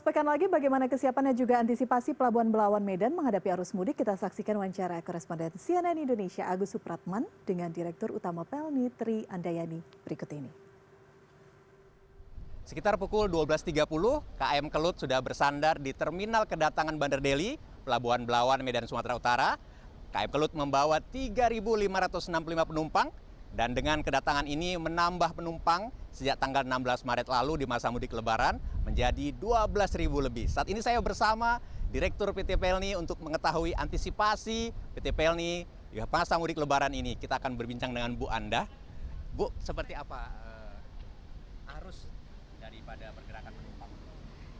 Sepekan lagi bagaimana kesiapan dan juga antisipasi Pelabuhan Belawan Medan menghadapi arus mudik, kita saksikan wawancara koresponden CNN Indonesia Agus Supratman dengan Direktur Utama Pelni Tri Andayani berikut ini. Sekitar pukul 12.30, KM Kelut sudah bersandar di Terminal Kedatangan Bandar Deli, Pelabuhan Belawan Medan, Sumatera Utara. KM Kelut membawa 3.565 penumpang dan dengan kedatangan ini menambah penumpang sejak tanggal 16 Maret lalu di masa mudik Lebaran menjadi 12.000 lebih. Saat ini saya bersama Direktur PT Pelni untuk mengetahui antisipasi PT Pelni di masa mudik Lebaran ini. Kita akan berbincang dengan Bu Anda. Bu, seperti apa arus daripada pergerakan penumpang?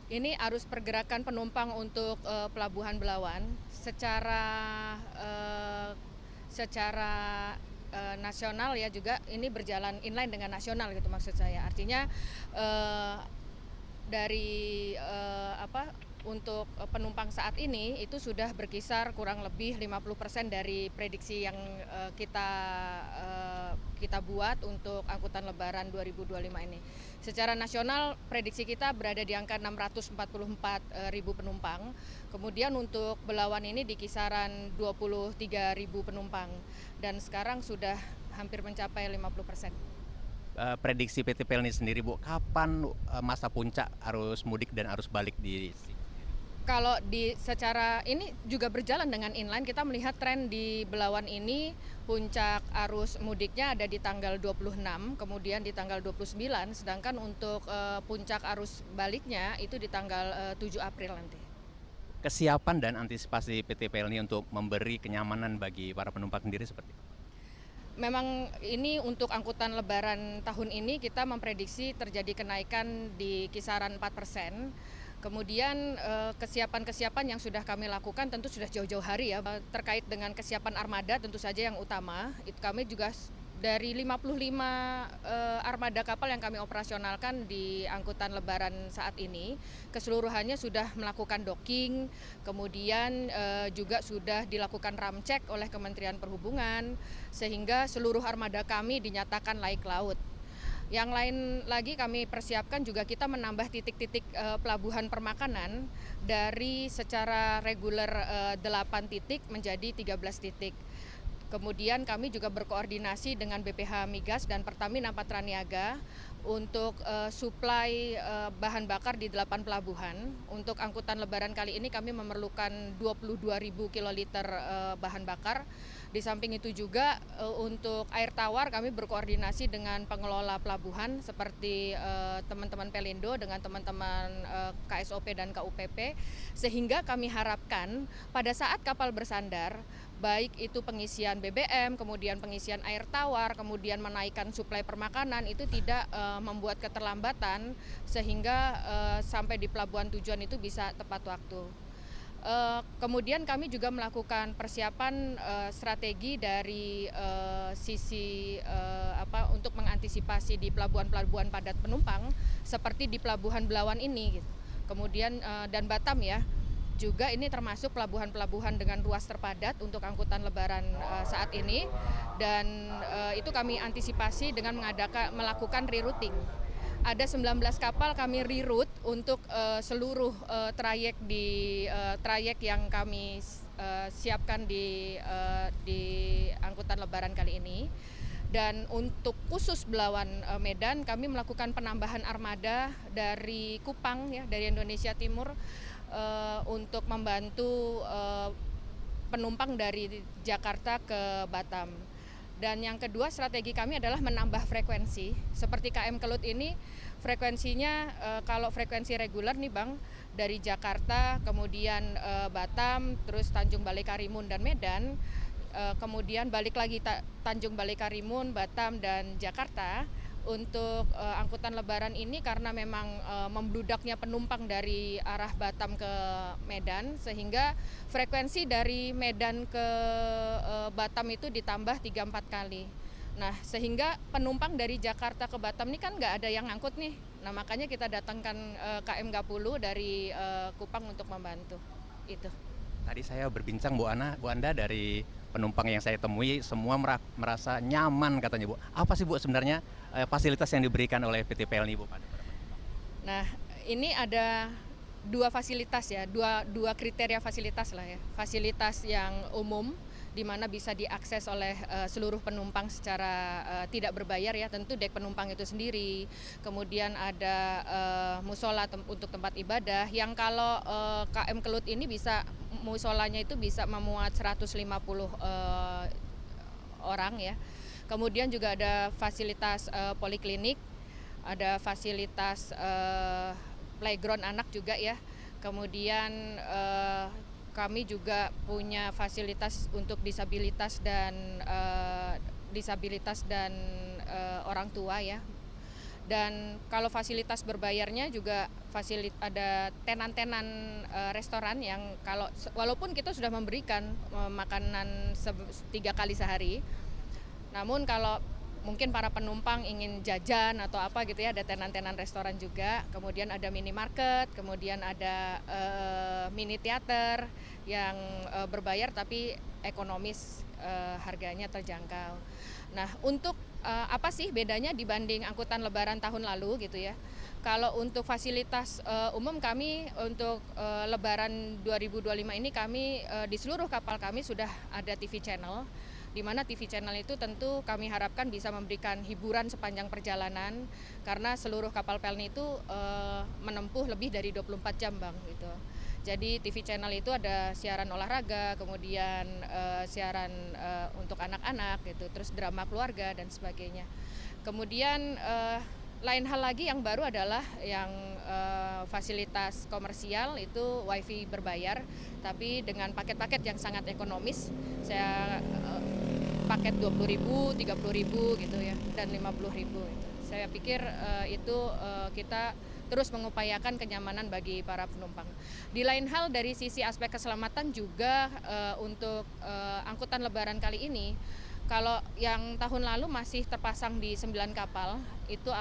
Ini arus pergerakan penumpang untuk Pelabuhan Belawan secara nasional ya, juga ini berjalan inline dengan nasional gitu maksud saya. Artinya untuk penumpang saat ini itu sudah berkisar kurang lebih 50% dari prediksi yang kita buat untuk angkutan Lebaran 2025 ini. Secara nasional prediksi kita berada di angka 644.000 penumpang. Kemudian untuk Belawan ini di kisaran 23.000 penumpang dan sekarang sudah hampir mencapai 50%. Prediksi PT Pelni sendiri, Bu, kapan masa puncak arus mudik dan arus balik di sini? Kalau secara ini juga berjalan dengan inline, kita melihat tren di Belawan ini puncak arus mudiknya ada di tanggal 26, kemudian di tanggal 29, sedangkan untuk puncak arus baliknya itu di tanggal 7 April nanti. Kesiapan dan antisipasi PT Pelni untuk memberi kenyamanan bagi para penumpang sendiri seperti apa? Memang ini untuk angkutan Lebaran tahun ini kita memprediksi terjadi kenaikan di kisaran 4%. Kemudian kesiapan-kesiapan yang sudah kami lakukan tentu sudah jauh-jauh hari ya. Terkait dengan kesiapan armada tentu saja yang utama, itu kami juga dari 55 armada kapal yang kami operasionalkan di angkutan Lebaran saat ini, keseluruhannya sudah melakukan docking, kemudian juga sudah dilakukan ramcek oleh Kementerian Perhubungan, sehingga seluruh armada kami dinyatakan laik laut. Yang lain lagi kami persiapkan juga kita menambah titik-titik pelabuhan permakanan dari secara reguler 8 titik menjadi 13 titik. Kemudian kami juga berkoordinasi dengan BPH Migas dan Pertamina Patraniaga untuk suplai bahan bakar di 8 pelabuhan. Untuk angkutan Lebaran kali ini kami memerlukan 22.000 kiloliter bahan bakar. Di samping itu juga untuk air tawar kami berkoordinasi dengan pengelola pelabuhan seperti teman-teman Pelindo dengan teman-teman KSOP dan KUPP, sehingga kami harapkan pada saat kapal bersandar, baik itu pengisian BBM, kemudian pengisian air tawar, kemudian menaikkan suplai permakanan, itu tidak membuat keterlambatan sehingga sampai di pelabuhan tujuan itu bisa tepat waktu. Kemudian kami juga melakukan persiapan strategi dari sisi untuk mengantisipasi di pelabuhan-pelabuhan padat penumpang seperti di Pelabuhan Belawan ini, gitu. Kemudian dan Batam ya. Juga ini termasuk pelabuhan-pelabuhan dengan ruas terpadat untuk angkutan Lebaran saat ini, dan itu kami antisipasi dengan melakukan rerouting. Ada 19 kapal kami reroute untuk seluruh trayek yang kami siapkan di angkutan Lebaran kali ini. Dan untuk khusus Belawan Medan kami melakukan penambahan armada dari Kupang ya, dari Indonesia Timur untuk membantu penumpang dari Jakarta ke Batam. Dan yang kedua strategi kami adalah menambah frekuensi. Seperti KM Kelut ini frekuensinya kalau frekuensi reguler nih Bang, dari Jakarta kemudian Batam, terus Tanjung Balai Karimun dan Medan, kemudian balik lagi Tanjung Balai Karimun, Batam dan Jakarta. Untuk angkutan Lebaran ini karena memang membludaknya penumpang dari arah Batam ke Medan, sehingga frekuensi dari Medan ke Batam itu ditambah 3-4 kali. Nah, sehingga penumpang dari Jakarta ke Batam ini kan nggak ada yang ngangkut nih. Nah, makanya kita datangkan KM Gapulu dari Kupang untuk membantu. Itu. Tadi saya berbincang Bu Anda dari penumpang yang saya temui semua merasa nyaman katanya, Bu. Apa sih Bu sebenarnya fasilitas yang diberikan oleh PT Pelni, Bu, pada para penumpang? Nah, ini ada dua fasilitas ya, dua kriteria fasilitas lah ya. Fasilitas yang umum di mana bisa diakses oleh seluruh penumpang secara tidak berbayar ya, tentu dek penumpang itu sendiri. Kemudian ada musola untuk tempat ibadah yang kalau KM Kelut ini bisa musolanya itu bisa memuat 150 orang ya. Kemudian juga ada fasilitas poliklinik, ada fasilitas playground anak juga ya. Kemudian kami juga punya fasilitas untuk disabilitas dan orang tua ya. Dan kalau fasilitas berbayarnya juga ada tenan-tenan restoran yang walaupun kita sudah memberikan makanan 3 kali sehari, namun kalau mungkin para penumpang ingin jajan atau apa gitu ya, ada tenan-tenan restoran juga, kemudian ada minimarket, kemudian ada mini teater yang berbayar tapi ekonomis, harganya terjangkau. Nah, untuk apa sih bedanya dibanding angkutan lebaran tahun lalu gitu ya? Kalau untuk fasilitas umum kami untuk lebaran 2025 ini kami di seluruh kapal kami sudah ada TV channel, di mana TV channel itu tentu kami harapkan bisa memberikan hiburan sepanjang perjalanan karena seluruh kapal Pelni itu menempuh lebih dari 24 jam Bang gitu. Jadi TV channel itu ada siaran olahraga, kemudian siaran untuk anak-anak gitu, terus drama keluarga dan sebagainya. Kemudian lain hal lagi yang baru adalah yang fasilitas komersial itu wifi berbayar, tapi dengan paket-paket yang sangat ekonomis. Saya paket 20.000, 30.000 gitu ya, dan 50.000 gitu. Saya pikir itu kita terus mengupayakan kenyamanan bagi para penumpang. Di lain hal dari sisi aspek keselamatan juga untuk angkutan lebaran kali ini, kalau yang tahun lalu masih terpasang di 9 kapal, itu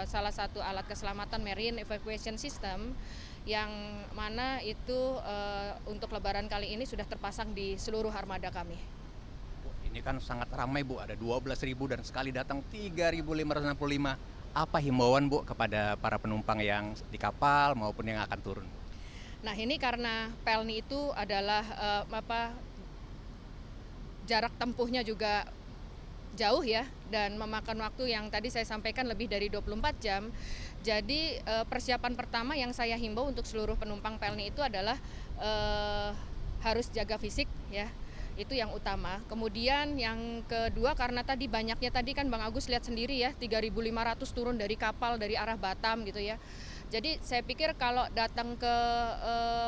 salah satu alat keselamatan Marine Evacuation System yang mana itu untuk lebaran kali ini sudah terpasang di seluruh armada kami. Ini kan sangat ramai Bu, ada 12.000 dan sekali datang 3.565. Apa himbauan Bu kepada para penumpang yang di kapal maupun yang akan turun? Nah, ini karena Pelni itu adalah jarak tempuhnya juga jauh ya, dan memakan waktu yang tadi saya sampaikan lebih dari 24 jam. Jadi persiapan pertama yang saya himbau untuk seluruh penumpang Pelni itu adalah harus jaga fisik ya. Itu yang utama. Kemudian yang kedua, karena tadi banyaknya, tadi kan Bang Agus lihat sendiri ya, 3.500 turun dari kapal dari arah Batam gitu ya. Jadi saya pikir kalau datang ke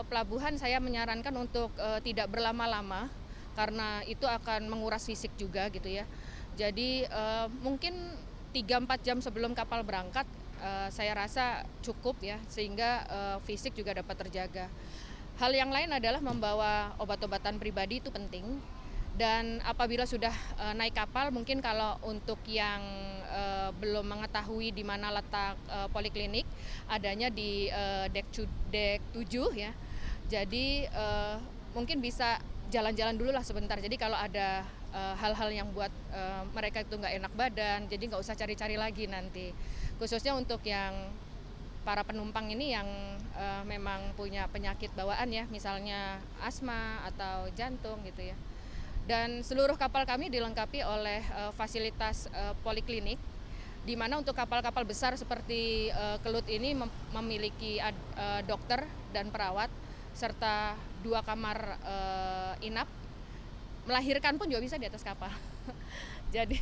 pelabuhan saya menyarankan untuk tidak berlama-lama karena itu akan menguras fisik juga gitu ya. Jadi mungkin 3-4 jam sebelum kapal berangkat saya rasa cukup ya, sehingga fisik juga dapat terjaga. Hal yang lain adalah membawa obat-obatan pribadi, itu penting. Dan apabila sudah naik kapal, mungkin kalau untuk yang belum mengetahui di mana letak poliklinik, adanya di dek 7 ya. Jadi mungkin bisa jalan-jalan dulu lah sebentar. Jadi kalau ada hal-hal yang buat mereka itu nggak enak badan, jadi nggak usah cari-cari lagi nanti. Khususnya untuk yang para penumpang ini yang memang punya penyakit bawaan ya, misalnya asma atau jantung gitu ya. Dan seluruh kapal kami dilengkapi oleh fasilitas poliklinik, di mana untuk kapal-kapal besar seperti Kelut ini memiliki dokter dan perawat, serta 2 kamar inap. Melahirkan pun juga bisa di atas kapal. Jadi,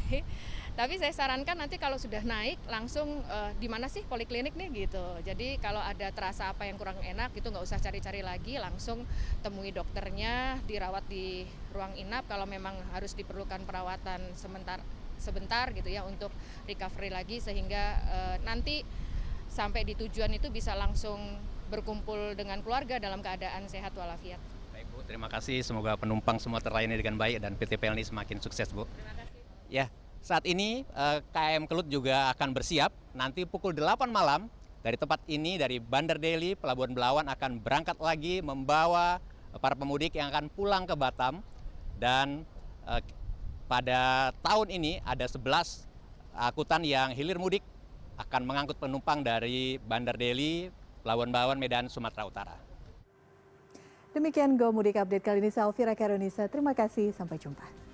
tapi saya sarankan nanti kalau sudah naik langsung di mana sih poliklinik nih gitu. Jadi kalau ada terasa apa yang kurang enak gitu nggak usah cari-cari lagi, langsung temui dokternya, dirawat di ruang inap. Kalau memang harus diperlukan perawatan sebentar gitu ya untuk recovery lagi, sehingga nanti sampai di tujuan itu bisa langsung berkumpul dengan keluarga dalam keadaan sehat walafiat. Baik Bu, terima kasih. Semoga penumpang semua terlayani dengan baik dan PT Pelni semakin sukses Bu. Terima kasih. Ya, saat ini KM Kelut juga akan bersiap. Nanti pukul 8 malam dari tempat ini, dari Bandar Deli, Pelabuhan Belawan akan berangkat lagi membawa para pemudik yang akan pulang ke Batam. Dan pada tahun ini ada 11 angkutan yang hilir mudik akan mengangkut penumpang dari Bandar Deli, Pelabuhan Belawan, Medan, Sumatera Utara. Demikian Go Mudik Update kali ini, saya Elvira Karunisa. Terima kasih, sampai jumpa.